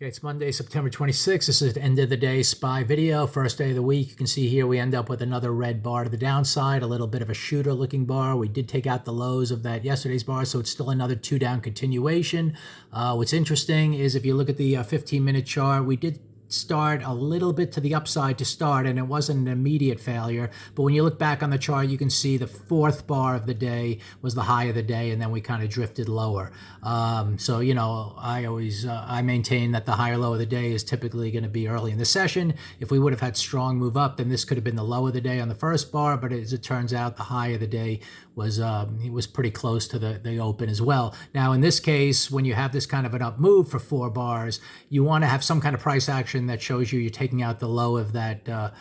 Okay, it's Monday, September 26th. This is the end of the day SPY video, first day of the week. You can see here we end up with another red bar to the downside, a little bit of a shooter looking bar. We did take out the lows of that yesterday's bar, so it's still another two down continuation. What's interesting is if you look at the 15-minute chart, we did start a little bit to the upside to start, and it wasn't an immediate failure. But when you look back on the chart, you can see the fourth bar of the day was the high of the day, and then we kind of drifted lower. So, you know, I maintain that the higher low of the day is typically going to be early in the session. If we would have had strong move up, then this could have been the low of the day on the first bar, but as it turns out, the high of the day was pretty close to the open as well. Now, in this case, when you have this kind of an up move for 4 bars, you want to have some kind of price action that shows you're taking out the low of that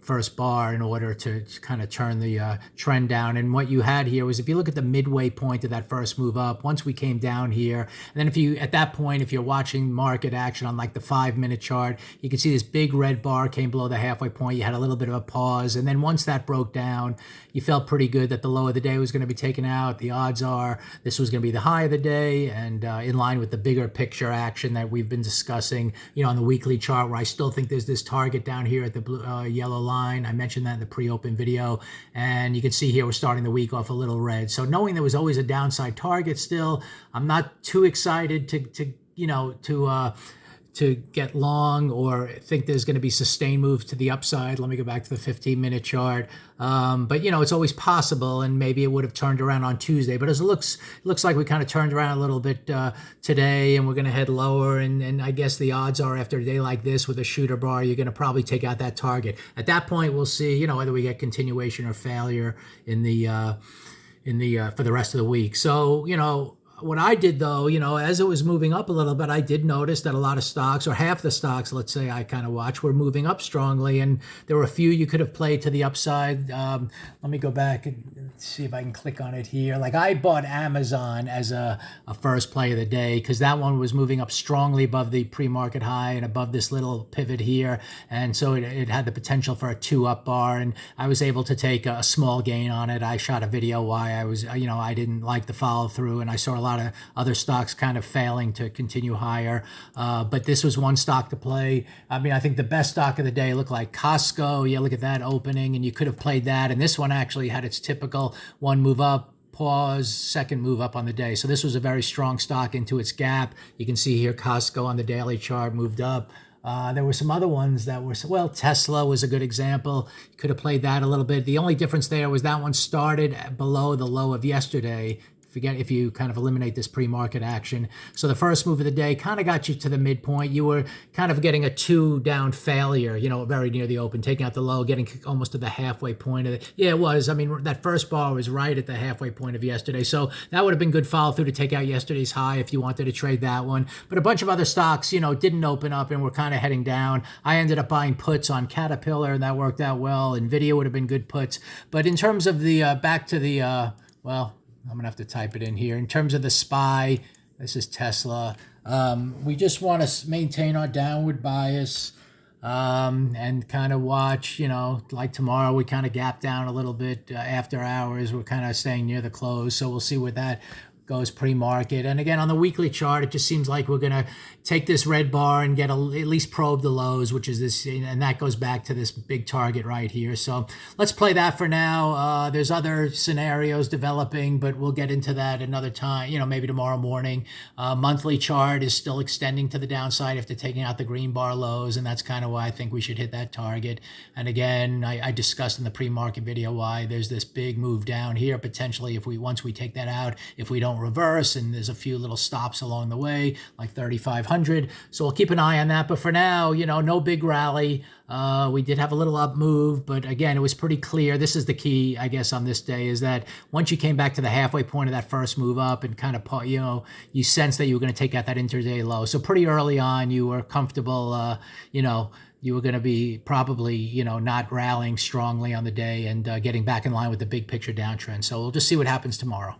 first bar in order to kind of turn the trend down. And what you had here was, if you look at the midway point of that first move up, once we came down here, and then if you, at that point, if you're watching market action on like the 5-minute chart, you can see this big red bar came below the halfway point. You had a little bit of a pause, and then once that broke down, you felt pretty good that the low of the day was going to be taken out. The odds are this was going to be the high of the day, and in line with the bigger picture action that we've been discussing, you know, on the weekly chart, where I still think there's this target down here at the blue, yellow line. I mentioned that in the pre-open video, and you can see here we're starting the week off a little red. So knowing there was always a downside target still, I'm not too excited to get long or think there's going to be sustained moves to the upside. Let me go back to the 15-minute chart. But, you know, it's always possible, and maybe it would have turned around on Tuesday. But as it looks like we kind of turned around a little bit today, and we're going to head lower. And I guess the odds are, after a day like this with a shooter bar, you're going to probably take out that target. At that point, we'll see, you know, whether we get continuation or failure in the for the rest of the week. So, you know, what I did, though, you know, as it was moving up a little bit, I did notice that a lot of stocks, or half the stocks, let's say, I kind of watched, were moving up strongly, and there were a few you could have played to the upside. Let me go back and see if I can click on it here. Like, I bought Amazon as a first play of the day because that one was moving up strongly above the pre-market high and above this little pivot here, and so it had the potential for a 2-up bar, and I was able to take a small gain on it. I shot a video why I was, you know, I didn't like the follow through, and I saw a lot of other stocks kind of failing to continue higher. But this was one stock to play. I mean, I think the best stock of the day looked like Costco. Yeah, look at that opening, and you could have played that. And this one actually had its typical one move up, pause, second move up on the day. So this was a very strong stock into its gap. You can see here Costco on the daily chart moved up. There were some other ones that were, well, Tesla was a good example. You could have played that a little bit. The only difference there was that one started below the low of yesterday. If you kind of eliminate this pre-market action. So the first move of the day kind of got you to the midpoint. You were kind of getting a 2-down failure, you know, very near the open, taking out the low, getting almost to the halfway point of it. Yeah, it was. I mean, that first bar was right at the halfway point of yesterday. So that would have been good follow through to take out yesterday's high if you wanted to trade that one. But a bunch of other stocks, you know, didn't open up and were kind of heading down. I ended up buying puts on Caterpillar, and that worked out well. Nvidia would have been good puts. But in terms of the, back to the, well, I'm going to have to type it in here. In terms of the SPY, this is Tesla. We just want to maintain our downward bias and kind of watch, you know, like tomorrow we kind of gap down a little bit after hours. We're kind of staying near the close, so we'll see where that goes pre-market. And again, on the weekly chart, it just seems like we're going to take this red bar and get at least probe the lows, which is this, and that goes back to this big target right here. So let's play that for now. There's other scenarios developing, but we'll get into that another time, you know, maybe tomorrow morning. Monthly chart is still extending to the downside after taking out the green bar lows, and that's kind of why I think we should hit that target. And again, I discussed in the pre-market video why there's this big move down here, potentially, if once we take that out, if we don't reverse, and there's a few little stops along the way, like 3,500. So we'll keep an eye on that. But for now, you know, no big rally. We did have a little up move, but again, it was pretty clear. This is the key, I guess, on this day, is that once you came back to the halfway point of that first move up and kind of, you know, you sensed that you were going to take out that intraday low. So pretty early on, you were comfortable, you know, you were going to be probably, you know, not rallying strongly on the day and getting back in line with the big picture downtrend. So we'll just see what happens tomorrow.